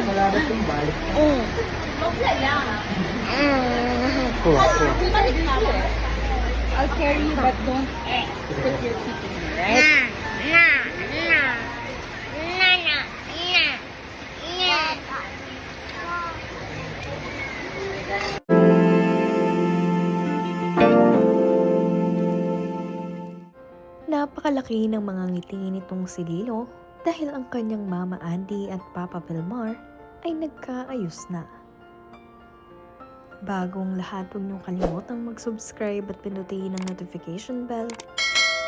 Wala ba itong balik? Bogla lang. Kuha. I'll carry you, but don't stick your feet in me, right? Napakalaki ng mga ngiti nitong si Lilo dahil ang kanyang Mama Andy at Papa Vilmar ay nagkaayos na. Bagong lahat, huwag niyong kalimutang mag-subscribe at pindutin ang notification bell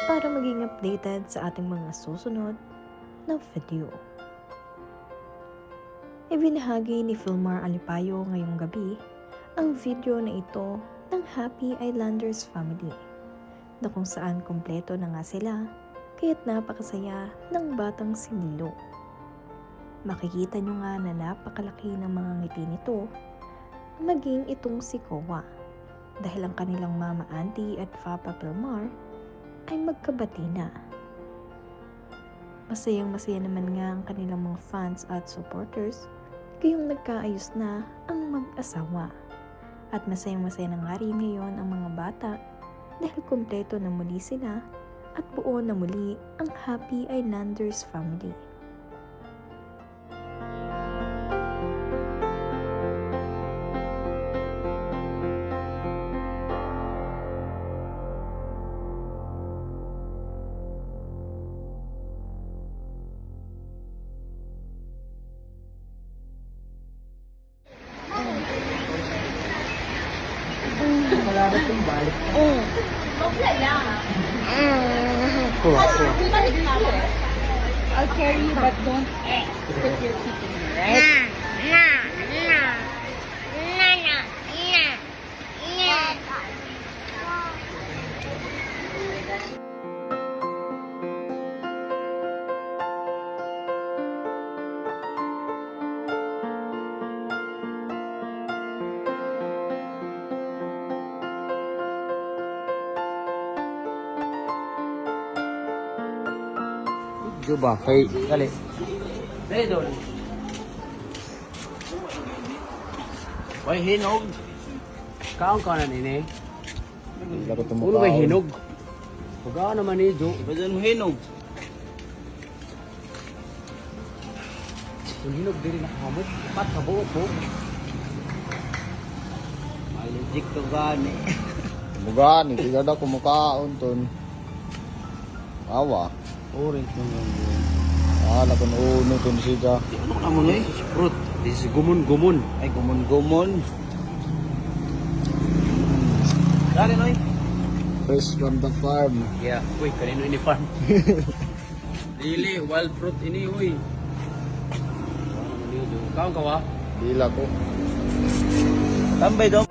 para maging updated sa ating mga susunod na video. Ibinahagi ni Vilmar Alipayo ngayong gabi ang video na ito ng Happy Islanders family, na kung saan kumpleto na nga sila kaya't napakasaya ng batang si Lilo. Makikita nyo nga na napakalaki ng mga ngiti nito, maging itong si Kowa, dahil ang kanilang Mama Auntie at Papa Vilmar ay magkabati na. Masayang masaya naman nga ang kanilang mga fans at supporters kayong nagkaayos na ang mag-asawa. At masayang masaya na nga rin ngayon ang mga bata dahil kumpleto na muli sila at buo na muli ang Happy Islanders family. Wala ba itong balik? Bogla lang. Kuha. I'll carry you, but don't stick your feet in me, right? Juba, kay dali. Dali doon. Way hinog. Kaon ka na nini. Laro Ulo bay hinog. Puga naman ni Jo. Badan mo hinog. Kung hinog diri nakahamot, pat ka buot po. Allergic to gani. Mugan, hindi ka na kumakaon ton. Awa. Orange mo nga. Lakon uno ton siya. Ano ka mo ni? Fruit. This is gumun-gumun. Ay, gumon-gumon. Dali noy. Fresh from the farm. Yeah, uy, kanino ini farm? Dili, wild fruit ini, uy. Kaon ka wa? Dila ko. Tambay daw.